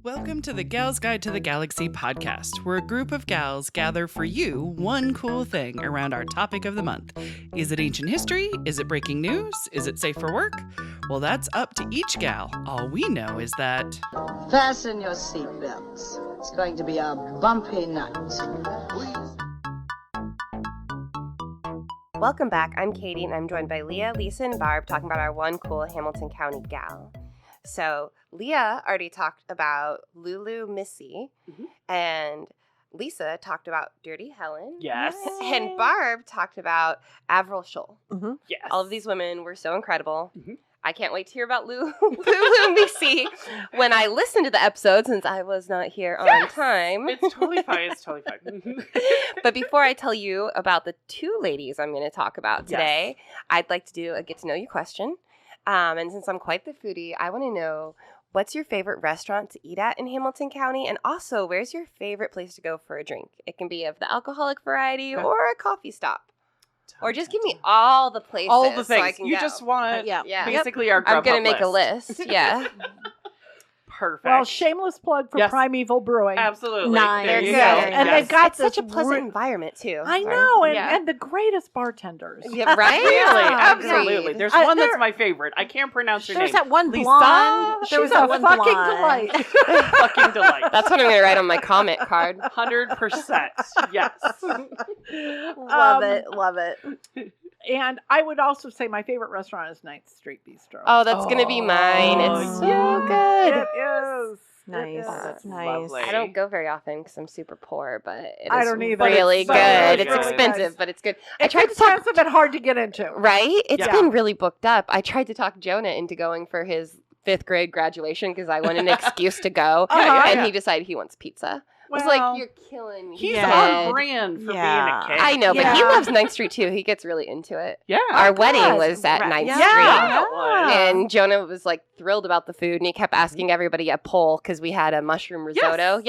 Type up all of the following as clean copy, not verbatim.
Welcome to the Gals Guide to the Galaxy podcast, where a group of gals gather for you one cool thing around our topic of the month. Is it ancient history? Is it breaking news? Is it safe for work? Well, that's up to each gal. All we know is that... Fasten your seatbelts. It's going to be a bumpy night. Welcome back. I'm Katie, and I'm joined by Leah, Lisa, and Barb talking about our one cool Hamilton County gal. So Leah already talked about Lulu Missy, and Lisa talked about Dirty Helen. Yes. And Barb talked about Avril Scholl. Yes. All of these women were so incredible. Mm-hmm. I can't wait to hear about Lulu Missy when I listen to the episode, since I was not here on time. It's totally fine. It's totally fine. But before I tell you about the two ladies I'm going to talk about today, I'd like to do a get-to-know-you question. And since I'm quite the foodie, I want to know, what's your favorite restaurant to eat at in Hamilton County? And also, where's your favorite place to go for a drink? It can be of the alcoholic variety or a coffee stop. Or just give me all the places. All the things. So I can You go. just want basically Yep. our Grubhub I'm going to make a list. Yeah. Perfect. Well, shameless plug for Primeval Brewing. Absolutely. Nice. There you Good. go. And they've got It's such a pleasant environment, too. I know, and the greatest bartenders. Yeah, right? Really? Yeah. Absolutely. There's one that's my favorite. I can't pronounce her name. There's that one Lisa? blonde. She's a fucking delight. Fucking delight. That's what I'm going to write on my comment card. 100%. Yes. Love it. And I would also say my favorite restaurant is 9th Street Bistro. Oh, that's going to be mine. It's so good. It is. Nice. It is. Nice. Lovely. I don't go very often because I'm super poor, but it I is don't either. really It's so good. really It's good. expensive, but it's good. It's expensive and hard to get into. Right? It's Yeah. been really booked up. I tried to talk Jonah into going for his 5th grade graduation because I wanted an excuse to go, and he decided he wants pizza. I was like, you're killing me. He's kid." on brand for being a kid. I know, but he loves 9th Street too. He gets really into it. Yeah. Our wedding was at 9th Street. Yeah. And Jonah was like thrilled about the food, and he kept asking everybody a poll because we had a mushroom risotto.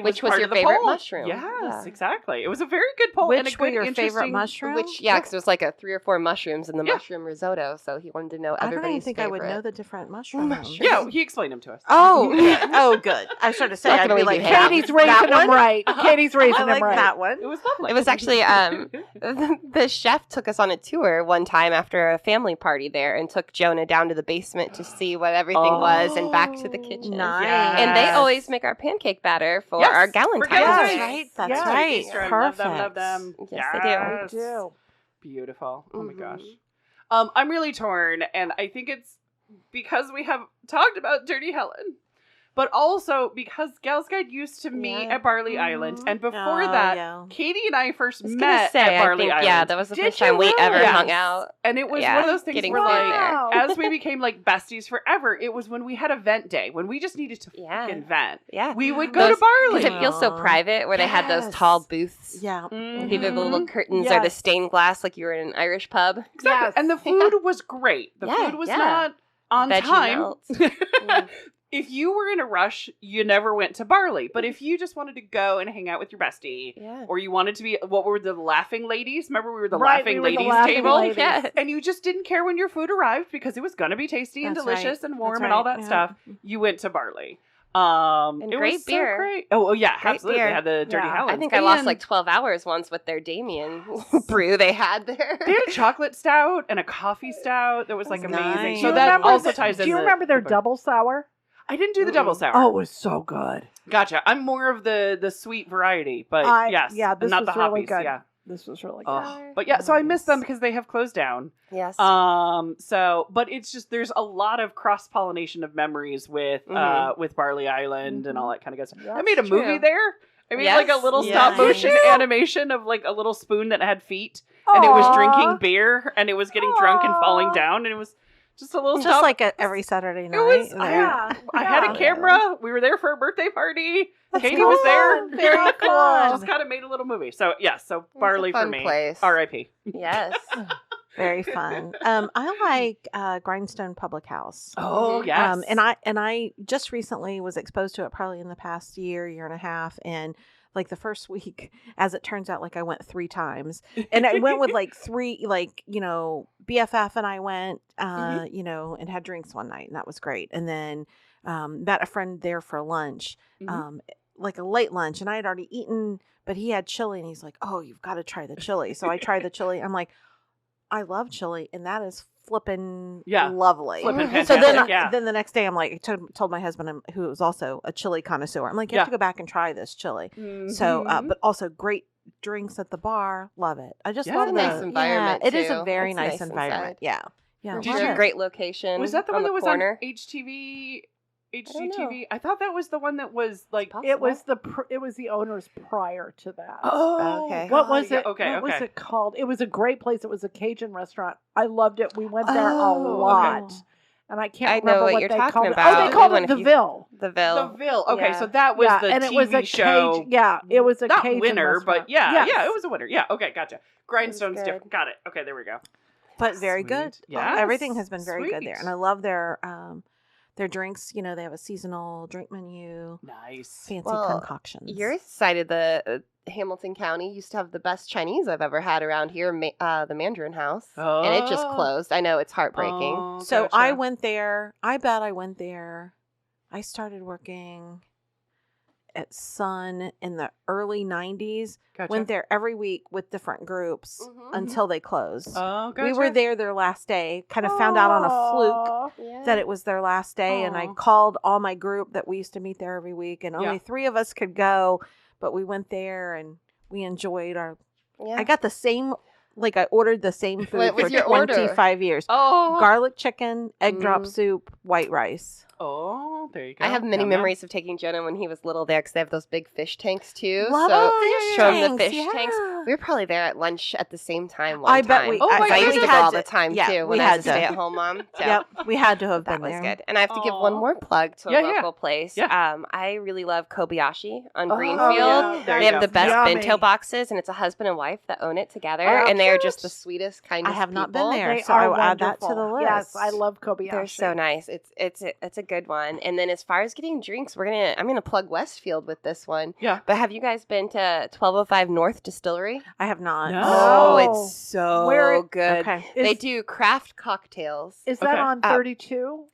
Which was part your of the favorite poll. mushroom? Yes, exactly. It was a very good poll. and a Which were good, your favorite interesting- mushrooms? Because it was like a 3 or 4 mushrooms in the mushroom risotto, so he wanted to know I don't everybody's even think favorite. I would know the different mushrooms. Yeah, he explained them to us. Oh, oh, good. I was trying to say, Not I'd gonna be leave like, you hanging. Katie's raising them right. Katie's raising I them like right. that one. It was lovely. It was actually the chef took us on a tour one time after a family party there and took Jonah down to the basement to see what everything was and back to the kitchen. Nice. And they always make our pancake batter for our Galentine's. That's Yes. right. That's Yes. right. Easter, Perfect. Love them. Yes, they do. I do. Beautiful. Oh my gosh. I'm really torn, and I think it's because we have talked about Dirty Helen, but also because Gals Guide used to meet at Barley Island, and before that, Katie and I first met at Barley Island. Yeah, that was the Did first you time we really? ever Yes. hung out. And it was Yeah, one of those things getting where, food like, there. as we became, like, besties forever, it was when we had a vent day, when we just needed to fucking vent. Yeah. We would go to Because Barley. it feels so private where they had those tall booths. Yeah. With either the little curtains or the stained glass like you were in an Irish pub. Exactly. Yes. And the food was great. The Yeah, food was yeah. not on Veggie time. melt. If you were in a rush, you never went to Barley. But if you just wanted to go and hang out with your bestie, or you wanted to be, what were the laughing ladies? Remember we were the laughing ladies table? Ladies. Yes. And you just didn't care when your food arrived because it was going to be tasty and That's delicious right. and warm That's and all right. that Yeah. stuff. You went to Barley. And it great was beer. So great. Oh, yeah, Great absolutely. beer. They had the Dirty Yeah. Helen. I think I lost like 12 hours once with their Damien brew they had there. They had a chocolate stout and a coffee stout that was like amazing. Nice. So Do you that remember also the- ties in. Do you remember their double sour? I didn't do the double sour. Oh, it was so good. Gotcha. I'm more of the sweet variety, but yes, Yeah, this not was the really hoppies. good. Yeah. This was really good. But yeah, so I miss them because they have closed down. Yes. But it's just there's a lot of cross pollination of memories with Barley Island and all that kind of good stuff. I made a movie there. I made like a little stop motion animation of like a little spoon that had feet, and it was drinking beer, and it was getting drunk and falling down, and it was just a little Just like every Saturday night. It was. there. I had a camera. We were there for a birthday party. Katie was there. Very cool. Just kind of made a little movie. So yeah, so Barley for fun me. place. R.I.P. Yes. Very fun. I like Grindstone Public House. Oh yes. And I just recently was exposed to it probably in the past year and a half, and like the first week, as it turns out, like I went 3 times, and I went with like 3, like, you know, BFF and I went, you know, and had drinks one night, and that was great. And then met a friend there for lunch, like a late lunch, and I had already eaten, but he had chili, and he's like, "Oh, you've got to try the chili." So I tried the chili. I'm like, I love chili, and that is flippin' lovely. Flippin' fantastic. So then the next day, I'm like, told my husband, who was also a chili connoisseur, I'm like, you have to go back and try this chili. So, but also great drinks at the bar, love it. I just love a nice environment. It is a very nice environment. Inside. Yeah. Sure. A great location. Was that the one that was corner? on HGTV? I thought that was the one that was like it was the owners prior to that. Oh, okay. What was it? Okay, what was it called? It was a great place. It was a Cajun restaurant. I loved it. We went there a lot. Okay. And I can't remember what what you're they talking called about. it. Oh, they called it the Ville. The Ville. The Ville. Okay, so that was the and TV it was a show. it was a not Cajun winner, restaurant. but it was a winner. Yeah, okay, gotcha. Grindstone's good. different. Got it. Okay, there we go. But very Sweet. good. Yes. Everything has been very good there. Sweet. And I love their drinks. You know, they have a seasonal drink menu. Nice. Fancy concoctions. You're cited the Hamilton County used to have the best Chinese I've ever had around here, the Mandarin House. And it just closed. I know, it's heartbreaking. Oh, So gotcha. I went there. I bet I went there. I started working at Sun in the early 90s. Gotcha. Went there every week with different groups until they closed. Oh, gotcha. We were there their last day. Kind of found out on a fluke that it was their last day. And I called all my group that we used to meet there every week. And only 3 of us could go. But we went there and we enjoyed our... I got the same... Like I ordered the same food for 25 years. Oh. Garlic chicken, egg drop soup, white rice. Oh, there you go. I have many memories of taking Jonah when he was little there because they have those big fish tanks too. Love fish show him the tanks, fish tanks. We were probably there at lunch at the same time I bet we. I used to go all the time yeah, too we when I had was a to. stay-at-home mom. So Yep, we had to have that been was there. good. And I have to give one more plug to a local place. Yeah. I really love Kobayashi on Oh, Greenfield. yeah. There They you have go. the best Yummy. bento boxes, and it's a husband and wife that own it together, Oh, and they are cute. just the sweetest, kindest I have not people. been there, They so I are will add that to the wonderful. list. Yes, I love Kobayashi. They're so nice. It's a good one. And then as far as getting drinks, I'm gonna plug Westfield with this one. Yeah. But have you guys been to 1205 North Distillery? I have not. No. Oh, it's so Where- good. Okay. They do craft cocktails. Is that Okay. on 32?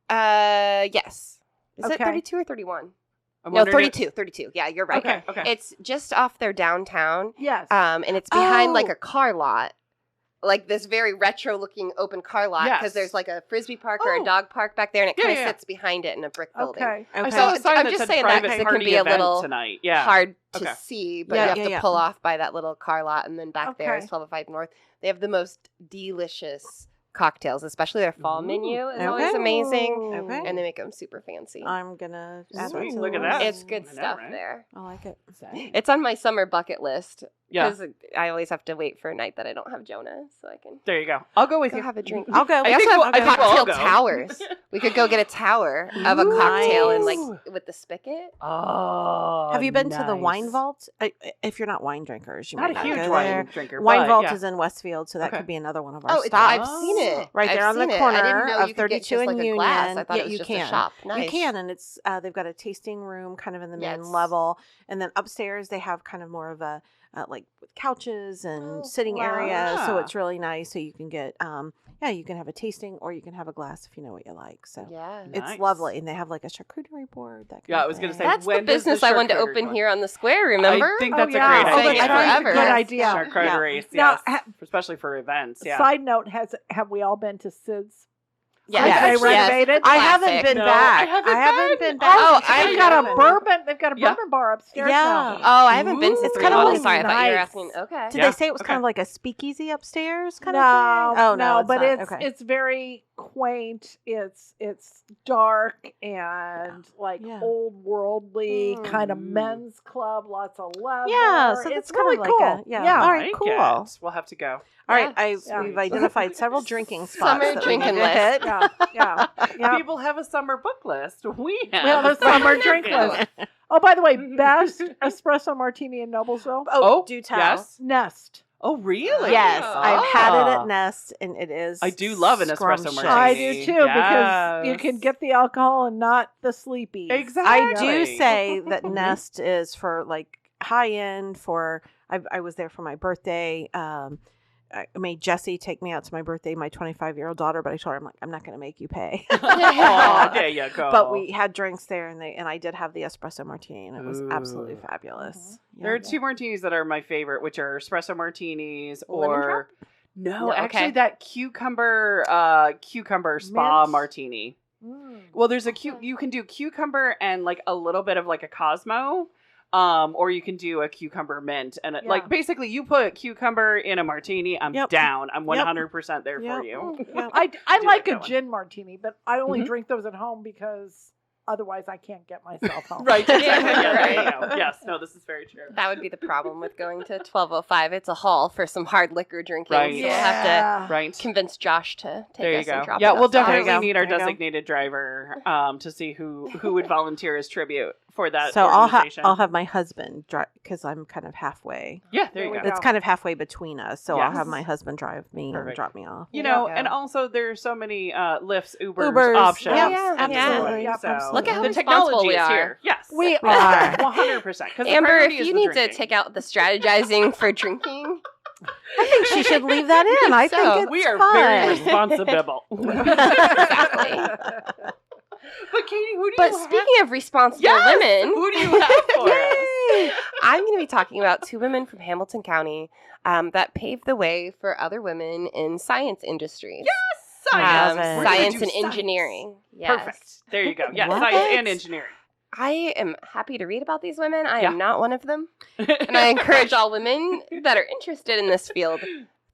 Yes. Is it Okay. 32 or 31? I'm No, wondering 32. 32. Yeah, you're right. Okay. It's just off their downtown. Yes. And it's behind like Oh. a car lot. Like this very retro looking open car lot because Yes. there's like a frisbee park or Oh. a dog park back there, and it kind of Yeah. sits behind it in a brick building. Okay. I Okay. saw a So sign I'm that just said saying that private 'cause it can party be a event little tonight. Yeah. Hard to Okay. see, but Yeah, you have yeah, to yeah. pull off by that little car lot, and then back there is Okay. 1205 North. They have the most delicious cocktails, especially their fall Ooh. menu is Okay. always amazing, Okay. and they make them super fancy. I'm gonna add that Sweet. to the Look at list. that. It's good I know, stuff right? there. I like it. It's on my summer bucket list Yeah. because I always have to wait for a night that I don't have Jonah, so I can There you go. I'll go with go you. have a drink. I'll go. I I also think have we'll- I think we'll all cocktail go. towers. We could go get a tower of a Ooh, cocktail and nice. like with the spigot. Oh. Have you been to the nice. Wine Vault? If you're not wine drinkers, you Not might a huge go wine there. drinker. Wine but, Vault yeah. is in Westfield, so that Okay. could be another one of our Oh, stops. I've seen it. Right there I've on the seen it. I corner didn't know of you could get 32 just and like a Union. glass. I thought Yeah, it was you just can. a shop. Nice. You can, and it's they've got a tasting room kind of in the main Yes. level, and then upstairs they have kind of more of a like with couches and Oh, sitting wow. area, so Yeah. it's really nice. So you can get you can have a tasting or you can have a glass if you know what you like. So Yeah. it's Nice. lovely, and they have like a charcuterie board. That kind Yeah, of I was gonna thing. say, That's the when does the business I wanted to charcuterie open one? here on the square, remember? I think that's yeah. a great Oh, idea. that's right. Forever. Good idea. Charcuterie, Now, yes. Especially for events, yeah. Side note: have we all been to Sid's? Yes. They renovated? I haven't Classic. been No, back. I haven't been been. back. Oh, They've got a bourbon. They've got a Yeah. bourbon bar upstairs Yeah. now. Oh, I haven't been Ooh. since It's it's kinda kind like of sorry, I thought you were nice. asking. Okay. Did Yeah. they say it was kind Okay. of like a speakeasy upstairs kind No, of thing? Oh no, but not. it's Okay. it's very quaint. It's dark and like Yeah. old worldly kind of Mm. men's club. Lots of leather. Yeah, so it's that's kind really of like cool. a yeah. yeah. All right, Like cool. it. We'll have to go. All right, Yeah. we've identified several drinking spots. Summer that we drinking need to list. hit. yeah. People have a summer book list. We have, We have a summer drink list. Oh, by the way, best espresso martini in Noblesville. Oh, do tell. Yes. Nest. Oh, really? Yes, I've had it Ah. at Nest, and it is. I do love an espresso scrumptious. martini. I do too because you Yes. can get the alcohol and not the sleepy. Exactly. I do say that Nest is for like high end. For I was there for my birthday, I made Jessie take me out to my birthday, my 25-year-old daughter, but I told her, I'm like, I'm not going to make you pay. Oh, there you go. But we had drinks there, and I did have the espresso martini, and it was absolutely fabulous. Mm-hmm. Yeah, There are two martinis that are my favorite, which are espresso martinis Lemon or drop? no, Okay. actually that cucumber spa Mint? martini. Mm. Well, there's you can do cucumber and like a little bit of like a Cosmo. Or you can do a cucumber mint, and like basically you put cucumber in a martini. I'm down. I'm 100% there for you. Yep. I like a one. gin martini, but I only drink those at home because otherwise I can't get myself home. Right. Exactly. Yeah, there you go. Yes. No, this is very true. That would be the problem with going to 1205. It's a haul for some hard liquor drinking. Right. So we'll have Right. to convince Josh to take There you us go. and drop Yeah, it we'll off. definitely need our There you go. designated driver to see who would volunteer as tribute for that. So organization. I'll have my husband drive because I'm kind of halfway. Yeah, there you go. It's kind of halfway between us, so I'll Yes. have my husband drive me and Perfect. drop me off. You know, Yeah. and also there's so many Lyfts, Ubers Ubers, options. yeah, yeah, absolutely. yeah. So Absolutely. Look at how the responsible technology we is are. here. Yes, We are. 100%. Amber, if you need to take out the strategizing for drinking, I think she should leave that in. I So, think it's we are fun. very responsible. exactly. But Katie, who do But you speaking of responsible Yes! women, Who do you have for us? Yay! I'm going to be talking about two women from Hamilton County that paved the way for other women in science industries. Science. We're gonna Science do and science. engineering. Yes. Perfect. There you go. Yes, What? science and engineering. I am happy to read about these women. I Yeah. am not one of them. And I encourage all women that are interested in this field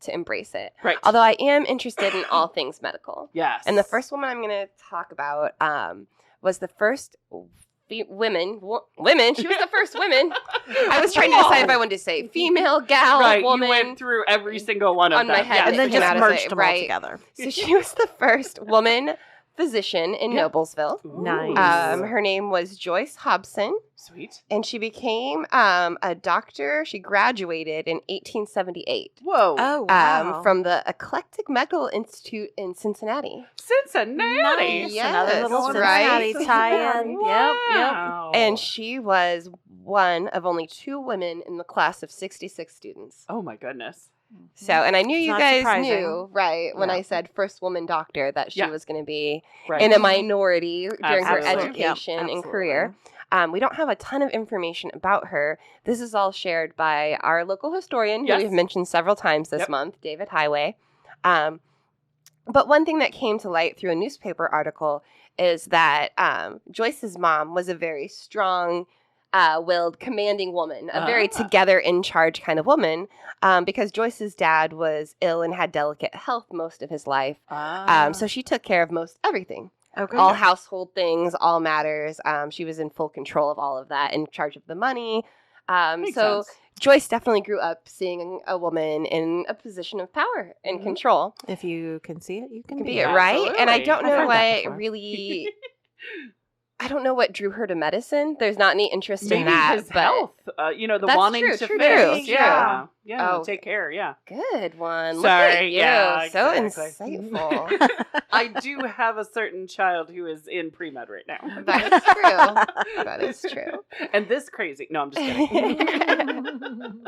to embrace it. Right. Although I am interested in all things medical. Yes. And the first woman I'm going to talk about was the first women. She was the first woman. I was trying to decide if I wanted to say female, gal, right, woman. you went through every single one of On them. my head. Yes. And then Figured out just how to merged say it, them all right. together. So she was the first woman physician in Yeah. Noblesville. Nice. Her name was Joyce Hobson, Sweet. and she became a doctor. She graduated in 1878 Whoa. Oh, wow. from the Eclectic Medical Institute in Cincinnati. Cincinnati. Nice. Yes, Another little right. Cincinnati tie-in. Yep. Wow. And she was one of only two women in the class of 66 students. Oh my goodness. So, and I knew It's you not guys surprising. knew, right, when Yeah. I said first woman doctor, that she Yeah. was going to be Right. in a minority during her Absolutely. education Yep, and absolutely. career. We don't have a ton of information about her. This is all shared by our local historian, who Yes. we've mentioned several times this Yep. month, David Highway. But one thing that came to light through a newspaper article is that Joyce's mom was a very strong willed, commanding woman, a very together, in charge kind of woman, because Joyce's dad was ill and had delicate health most of his life. So she took care of most everything, Okay. all household things, all matters. She was in full control of all of that, in charge of the money. Makes So sense. Joyce definitely grew up seeing a woman in a position of power and control. If you can see it, you can Can be be it. it, right? And I Absolutely. don't I've know heard that what before. really... I don't know what drew her to medicine. There's not any interest Maybe in that. his but health. The That's wanting true, to true, fix. true. Yeah. Yeah. Oh. Take care. Yeah. Good one. Look Sorry, at you. yeah, So exactly. insightful. I do have a certain child who is in pre-med right now. That is true. That is true. And this crazy. No, I'm just kidding.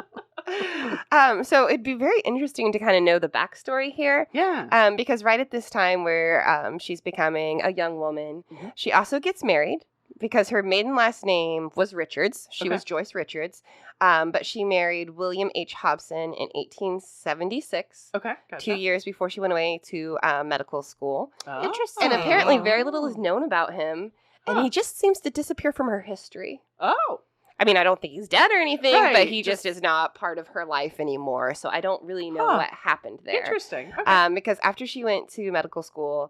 So it'd be very interesting to kind of know the backstory here. Yeah. Because right at this time where she's becoming a young woman, Mhm. she also gets married because her maiden last name was Richards. She Okay. was Joyce Richards. But she married William H. Hobson in 1876. Okay. Gotcha. 2 years before she went away to medical school. Oh. Interesting. And apparently very little is known about him. And Huh. he just seems to disappear from her history. Oh. I mean, I don't think he's dead or anything, Right, but he just just- is not part of her life anymore. So I don't really know Huh. what happened there. Interesting. Okay. Because after she went to medical school,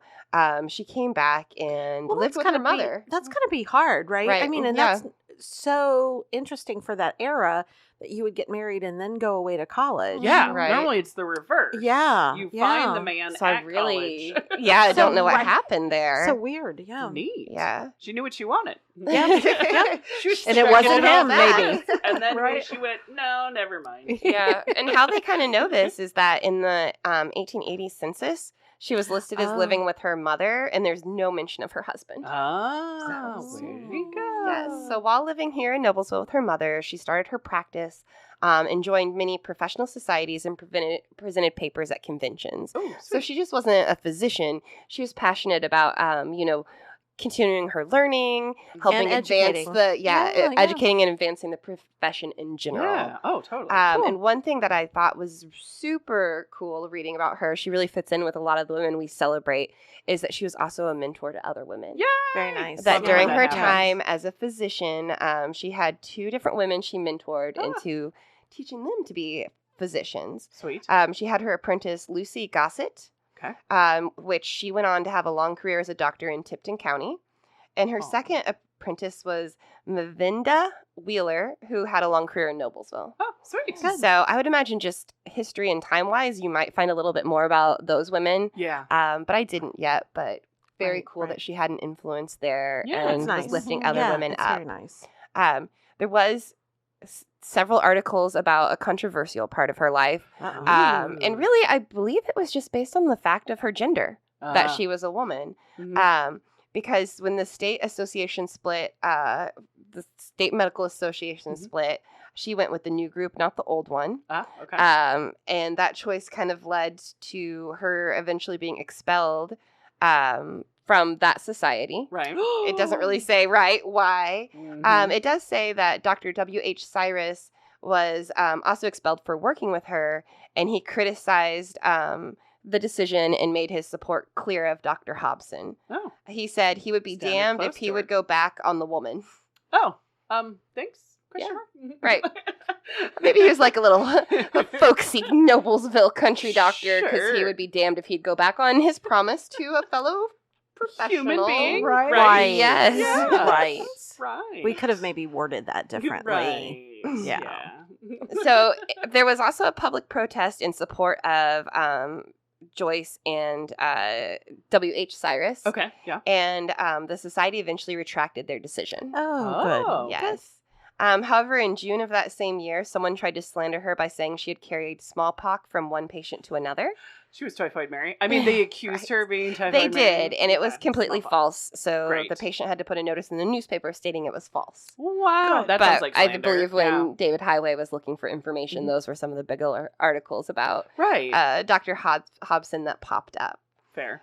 she came back and Well, lived that's with her gotta be- mother. That's going to be hard, right? I Right, mean, and yeah. that's so interesting for that era that you would get married and then go away to college. Yeah. Right. Normally it's the reverse. Yeah, You yeah. find the man So at I really, college. yeah, I So don't know what right- happened there. So weird, yeah. Neat. Yeah. She knew what she wanted. Yeah, yeah. She was And it checking wasn't out him, that. maybe. And then when Right. she went, no, never mind. Yeah. And how they kind of know this is that in the 1880 census, She was listed as living with her mother, and there's no mention of her husband. Oh, there we go. Yes. So while living here in Noblesville with her mother, she started her practice and joined many professional societies and presented papers at conventions. Oh, so she just wasn't a physician. She was passionate about, continuing her learning, helping advance educating and advancing the profession in general. Yeah. Oh, totally. Cool. And one thing that I thought was super cool reading about her, she really fits in with a lot of the women we celebrate, is that she was also a mentor to other women. Yeah. Very nice. That during her time as a physician, she had 2 different women she mentored into teaching them to be physicians. Sweet. She had her apprentice, Lucy Gossett. Which she went on to have a long career as a doctor in Tipton County. And her second apprentice was Mavinda Wheeler, who had a long career in Noblesville. Oh, sweet. Good. So I would imagine just history and time-wise, you might find a little bit more about those women. Yeah. But I didn't yet, but very cool that she had an influence there and was lifting other women up. Very nice. There was several articles about a controversial part of her life. And really, I believe it was just based on the fact of her gender, that she was a woman. Mm-hmm. Because when the state association split, the state medical association split, she went with the new group, not the old one. Okay. And that choice kind of led to her eventually being expelled from that society. Right. It doesn't really say why. Mm-hmm. It does say that Dr. W.H. Cyrus was also expelled for working with her, and he criticized the decision and made his support clear of Dr. Hobson. Oh. He said he would be damned if he would go back on the woman. Oh. Thanks. Yeah. Right. Maybe he was like a folksy Noblesville country doctor, because he would be damned if he'd go back on his promise to a fellow professional. Human being. Right. Yes. Yeah. Right. Right. We could have maybe worded that differently. Right. Yeah. So there was also a public protest in support of Joyce and W.H. Cyrus. Okay. Yeah. And the society eventually retracted their decision. Oh, good. Yes. However, in June of that same year, someone tried to slander her by saying she had carried smallpox from one patient to another. She was Typhoid Mary. I mean, they accused her of being Typhoid They Mary. did, and it was completely false. So Great. the patient had to put a notice in the newspaper stating it was false. Wow. That but sounds like slander. I believe when David Highway was looking for information, those were some of the bigger articles about Dr. Hobson that popped up. Fair.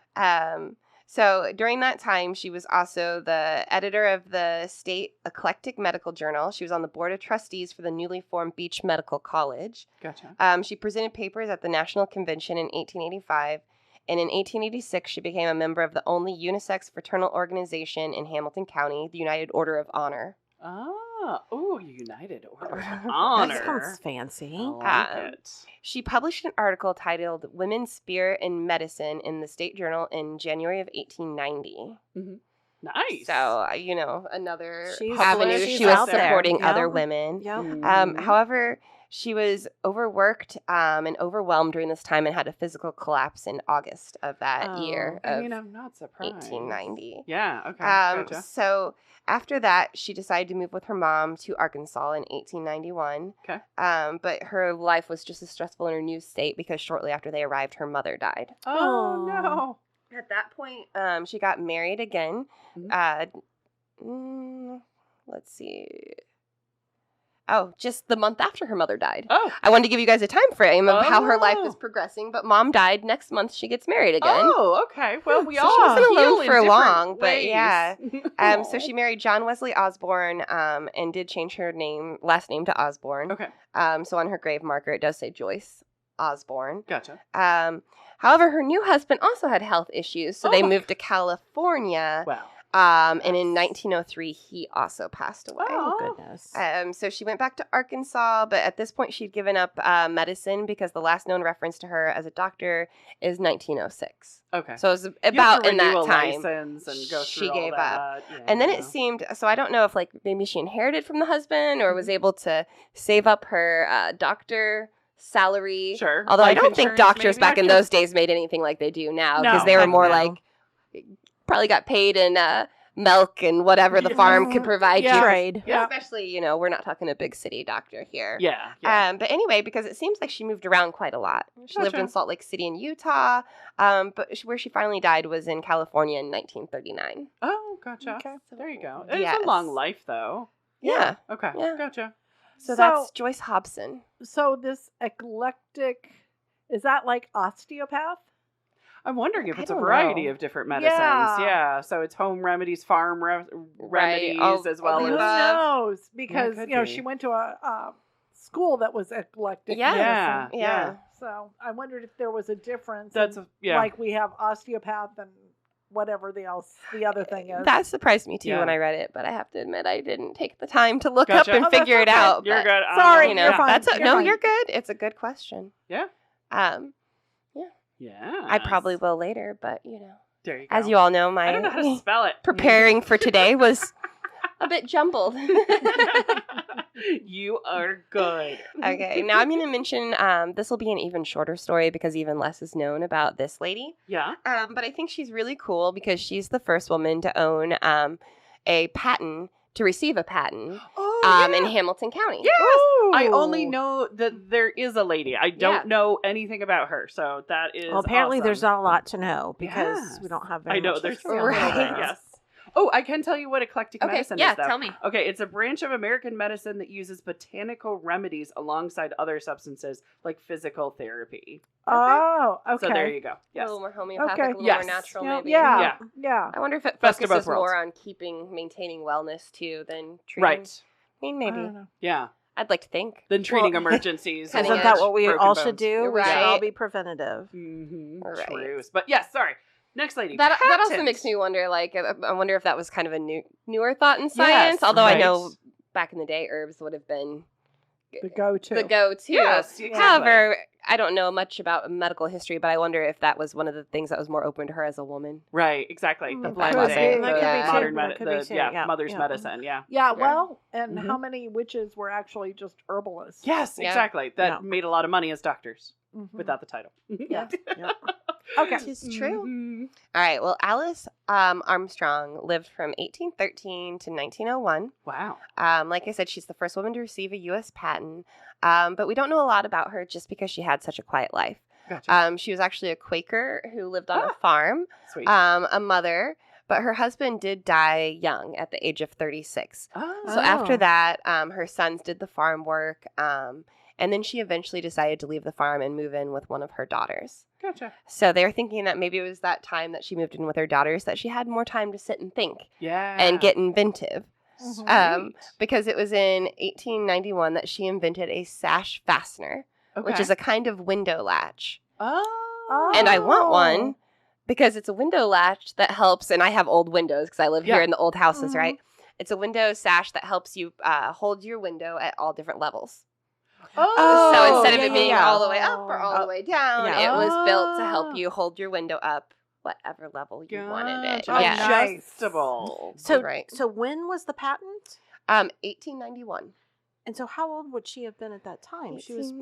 So during that time, she was also the editor of the State Eclectic Medical Journal. She was on the board of trustees for the newly formed Beach Medical College. Gotcha. She presented papers at the National Convention in 1885. And in 1886, she became a member of the only unisex fraternal organization in Hamilton County, the United Order of Honor. Oh, United Order of Honor. That sounds fancy. I like it. She published an article titled Women's Spirit in Medicine in the State Journal in January of 1890. Mm-hmm. Nice. So, another She's avenue she's she was out there. supporting other Yep. women. Yep. However, she was overworked and overwhelmed during this time and had a physical collapse in August of that year of I'm not surprised. 1890. Yeah, okay. Gotcha. So after that, she decided to move with her mom to Arkansas in 1891. Okay. But her life was just as stressful in her new state because shortly after they arrived, her mother died. Oh, no. At that point, she got married again. Let's see. Oh, just the month after her mother died. Oh. I wanted to give you guys a time frame of how her life is progressing, but mom died. Next month, she gets married again. Oh, okay. Well, we So all she wasn't heal alone in for different long, but ways. yeah. So she married John Wesley Osborne and did change her last name to Osborne. Okay. So on her grave marker, it does say Joyce Osborne. Gotcha. However, her new husband also had health issues, so they moved to California. Wow. And in 1903, he also passed away. Oh, goodness. So she went back to Arkansas, but at this point, she'd given up medicine because the last known reference to her as a doctor is 1906. Okay. So it was about in that time time and go she through gave all up. that. Yeah, And then it seemed, so I don't know if maybe she inherited from the husband or was able to save up her doctor salary. Sure. Although I Life don't think insurance, doctors maybe? back in those days made anything like they do now because No, they were heck more no. like probably got paid in milk and whatever the farm could provide you. Trade. Yeah. Especially, we're not talking a big city doctor here. Yeah. But anyway, because it seems like she moved around quite a lot. She lived in Salt Lake City in Utah, but where she finally died was in California in 1939. Oh, gotcha. Okay. There you go. It's a long life, though. Yeah. Okay. Yeah. Gotcha. So that's Joyce Hobson. So this eclectic, is that like osteopath? I'm wondering if I it's a don't variety know. of different medicines. Yeah. So it's home remedies, farm remedies as well Who as. knows? Because, could she be. went to a school that was eclectic Yeah. medicine. Yeah. So I wondered if there was a difference. That's in, like we have osteopath and whatever the other thing is. That surprised me too Yeah. when I read it, but I have to admit I didn't take the time to look Gotcha. up and Oh, figure it that's okay. out. You're but, good. Sorry, You know, you're fine. that's You're no, fine. you're good. It's a good question. Yeah. Yeah. I probably will later, but There you go. as you all know, I don't know how to my spell it. preparing for today was a bit jumbled. You are good. Okay, now I'm going to mention this will be an even shorter story because even less is known about this lady. Yeah. But I think she's really cool because she's the first woman to own a patent, to receive a patent in Hamilton County. Yes. Ooh. I only know that there is a lady. I don't Yeah. know anything about her. So that is Well, apparently awesome. there's not a lot to know because Yes. we don't have very I know much there's history on Right. all that. Yes. Oh, I can tell you what eclectic Okay, medicine yeah, is, though. tell me. Okay, it's a branch of American medicine that uses botanical remedies alongside other substances like physical therapy. Oh, okay. So there you go. A Yes. little more homeopathic, Okay. a little Yes. more natural, Yeah, maybe. yeah. Yeah. I wonder if it Best of both focuses more on maintaining wellness too than treating. Right. I mean, I maybe. don't know. Yeah. I'd like to think. Then treating Well, emergencies. Cutting Isn't edge. that what we broken all bones. should do? We Right. should all be preventative. Mm-hmm. Right. True. But yes, sorry. Next lady. That also Patent. makes me wonder. Like, I wonder if that was kind of a newer thought in science. Although I right. know back in the day, herbs would have been The go-to. the go-to. Yes, exactly. However, I don't know much about medical history, but I wonder if that was one of the things that was more open to her as a woman. Right, exactly. The Mm, plant could day, be. That could the be too. modern That could be too. Yeah, mother's yeah. medicine. Yeah. Yeah, Okay. well, and Mhm. how many witches were actually just herbalists? Yes, Yeah. exactly. That Yeah. made a lot of money as doctors Mhm. without the title. Yeah. Yeah. Okay. Which is true. Mhm. All right. Well, Alice Armstrong lived from 1813 to 1901. Wow. Like I said, she's the first woman to receive a U.S. patent, but we don't know a lot about her just because she had such a quiet life. Gotcha. She was actually a Quaker who lived on a farm, Sweet. a mother, but her husband did die young at the age of 36. Oh. So after Oh. that, her sons did the farm work, and then she eventually decided to leave the farm and move in with one of her daughters. Gotcha. So they're thinking that maybe it was that time that she moved in with her daughters that she had more time to sit and think Yeah. and get inventive. Mhm. Sweet. Because it was in 1891 that she invented a sash fastener, which Okay. is a kind of window latch. Oh. And I want Oh. one because it's a window latch that helps, and I have old windows because I live Yeah. here in the old houses, Mhm. right? It's a window sash that helps you hold your window at all different levels. Oh. So instead of yeah, it being yeah. all the way up or all the way down, Yeah. it was built to Ah. help you hold your window up whatever level you wanted it. Gotcha. Yeah. Nice. Adjustable. So, Right. so when was the patent? 1891. And so, how old would she have been at that time? She was.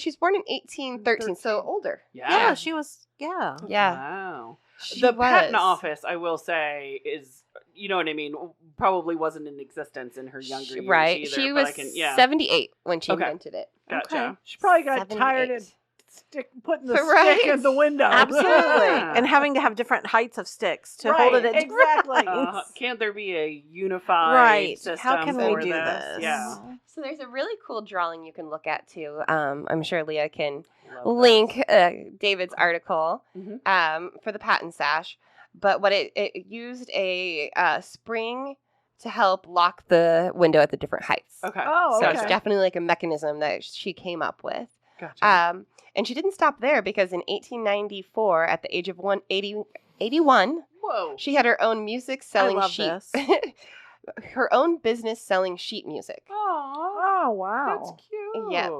She's born in 1813, so older. Yeah, she was. Yeah. Yeah. Wow. She The was. patent office, I will say, is, you know what I mean, probably wasn't in existence in her younger years Right. either, She but was I can, yeah. 78 when she Okay. invented it. Gotcha. Okay. She probably got tired 78. of putting the Right. stick in the window. Absolutely. Yeah. And having to have different heights of sticks to hold it Right, at exactly. Can't there be a unified Right. system How can for we do this? this? Yeah. So there's a really cool drawing you can look at too. I'm sure Leah can Love link David's article Mhm. for the patent sash. But what it used a spring to help lock the window at the different heights. that. Okay. Oh, So okay. it's definitely like a mechanism that she came up with. Gotcha. And she didn't stop there because in 1894, at the age of 81, Whoa. she had her own music selling love sheet. this. Her own business selling sheet music. Aw. Oh, wow. That's cute. Yep.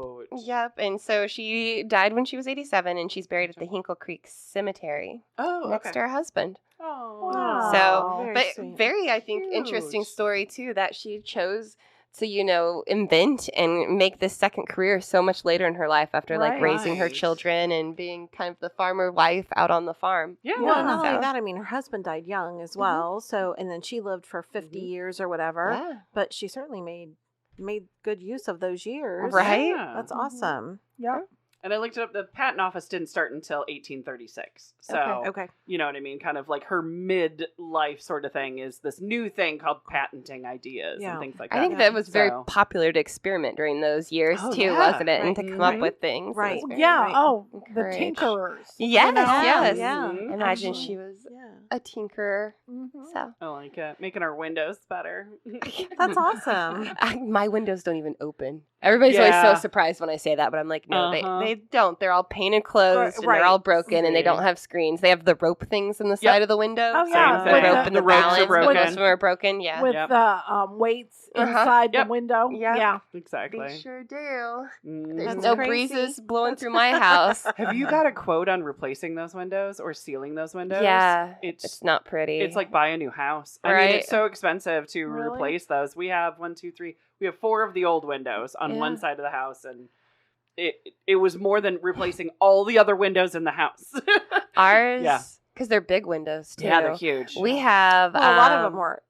Yep. And so she died when she was 87, and she's buried at the Hinkle Creek Cemetery Oh, next to her husband. Oh. Wow. So, Very but sweet. very, I think, interesting Cute. story too that she chose to, invent and make this second career so much later in her life after like raising her children and being kind of the farmer wife out on the farm. Yeah. Well, not only that, I mean, her husband died young as well. So, and then she lived for 50 years or whatever. Yeah. But she certainly made good use of those years. Right? Yeah. That's awesome. Yeah. And I looked it up. The patent office didn't start until 1836. So, Okay. you know what I mean? Kind of like her midlife sort of thing is this new thing called patenting ideas and things like that. I think that was very popular to experiment during those years too, wasn't it? And to come up with things. Right. Yeah. Oh, the encouraged. tinkerers. Yes, yes. Yeah. Imagine she was a tinkerer. So I like it. Making our windows better. That's awesome. my windows don't even open. Everybody's always so surprised when I say that, but I'm like, no, they don't. They're all painted closed and they're all broken and they don't have screens. They have the rope things in the side of the windows. Oh, yeah. The rope and the ropes balance. are broken. Most of them are broken. Yeah. With the weights inside the window. Yep. Yeah. Exactly. They sure do. There's That's no crazy. breezes blowing through my house. Have you got a quote on replacing those windows or sealing those windows? Yeah. It's not pretty. It's like buy a new house. I Right. mean, it's so expensive to replace those. We have 4 of the old windows on one side of the house, and it was more than replacing all the other windows in the house. Ours, because they're big windows too. Yeah, they're huge. We have Well, a lot of them were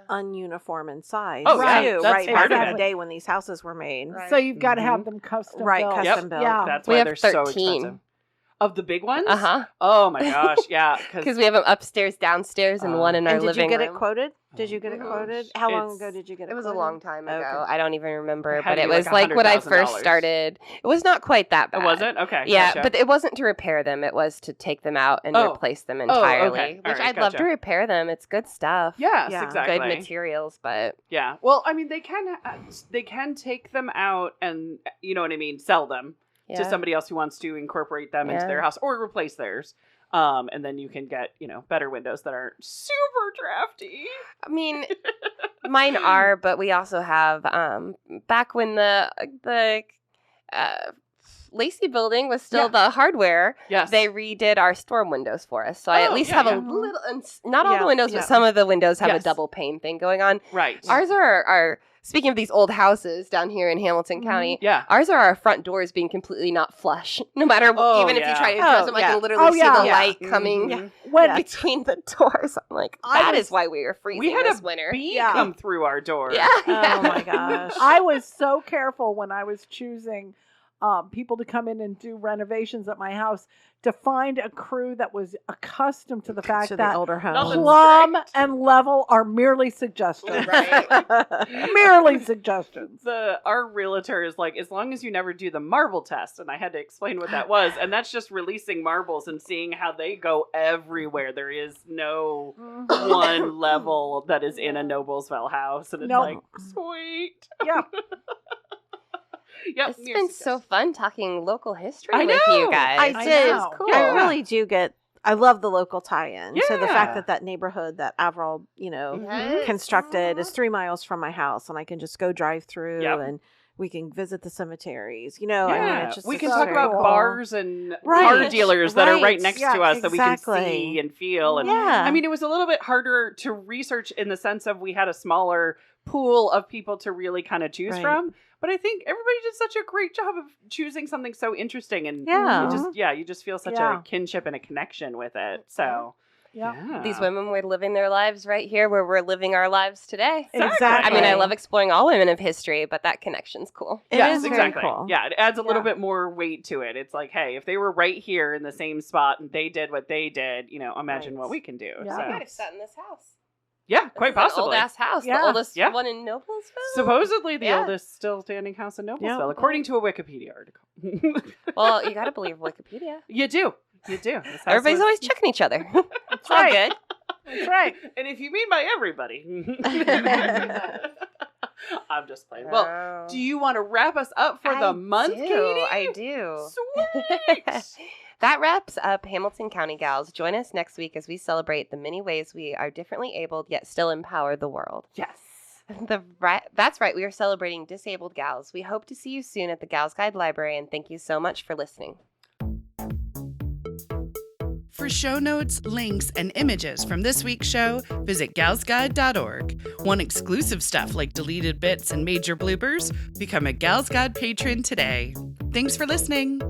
ununiform in size. Oh, right. yeah. Too, That's right. part Back of in it. the day when these houses were made. Right. So you've got to have them custom built. Custom built. Yeah. That's We why have they're so 13. expensive. Of the big ones? Uh-huh. Oh my gosh, yeah. Because we have them upstairs, downstairs, and one in our And did living you get room. it quoted? Did you get it quoted? How long It's- ago did you get it It was a quoted? long time ago. Okay. I don't even remember, It had but to it be was like like when I $100,000. first started. It was not quite that bad. It wasn't? Okay. Yeah, gotcha. but it wasn't to repair them. It was to take them out and replace them okay. entirely. All Which right, I'd love gotcha. to repair them. It's good stuff. Yes, Yeah. exactly. Good materials, but Yeah. Well, I mean, they can take them out and, you know what I mean, sell them to somebody else who wants to incorporate them into their house or replace theirs. And then you can get, better windows that aren't super drafty. I mean, mine are, but we also have back when the Lacey building was still the hardware. Yes. They redid our storm windows for us, so I at least have a little. Not all the windows, but some of the windows have a double pane thing going on. Right. Ours are. Speaking of these old houses down here in Hamilton County, ours are our front doors being completely not flush. No matter even if you try to adjust them, I can literally see the light coming between the doors. I'm like, that is why we were freezing this winter. Bee come through our door. Yeah. Oh my gosh. I was so careful when I was choosing people to come in and do renovations at my house to find a crew that was accustomed to the fact that older homes. plum and level are merely suggestions. Merely suggestions. Our realtor is like, as long as you never do the marble test, and I had to explain what that was, and that's just releasing marbles and seeing how they go everywhere. There is no one level that is in a Noblesville house, and it's like, sweet. Yeah. Yep, It's been so fun talking local history I with know. you guys. I did. know. Cool. I really do I love the local tie-in. So the Yeah. fact that neighborhood that Avril, Yes. constructed is 3 miles from my house, and I can just go drive through Yep. and we can visit the cemeteries. I mean, Yeah, it's just we can it's talk very about cool. bars and Right. car dealers that are right Right. next Yeah, to us that we can exactly. see and feel. And Yeah. I mean, it was a little bit harder to research in the sense of we had a smaller pool of people to really kind of choose Right. from. But I think everybody did such a great job of choosing something so interesting, and Yeah. you just feel such Yeah. a kinship and a connection with it. So Yeah. These women were living their lives right here where we're living our lives today. Exactly. I mean, I love exploring all women of history, but that connection's cool. It yes, is exactly. very cool. Yeah, it adds a little bit more weight to it. It's like, hey, if they were right here in the same spot and they did what they did, imagine what we can do. Yeah. So. I might have sat in this house. Yeah, quite possibly. Old ass house, Yeah. the oldest Yeah. one in Noblesville. Supposedly the Yeah. oldest still standing house in Noblesville, Yeah. according to a Wikipedia article. Well, you got to believe Wikipedia. You do. This house Everybody's was- always checking each other. It's all right. good. That's right. And if you mean by everybody. I'm just playing. Well, do you want to wrap us up for the month, Katie? I do. Sweet. That wraps up Hamilton County Gals. Join us next week as we celebrate the many ways we are differently abled yet still empower the world. Yes. That's right. We are celebrating Disabled Gals. We hope to see you soon at the Gals Guide Library, and thank you so much for listening. For show notes, links, and images from this week's show, visit galsguide.org. Want exclusive stuff like deleted bits and major bloopers? Become a Gals Guide patron today. Thanks for listening.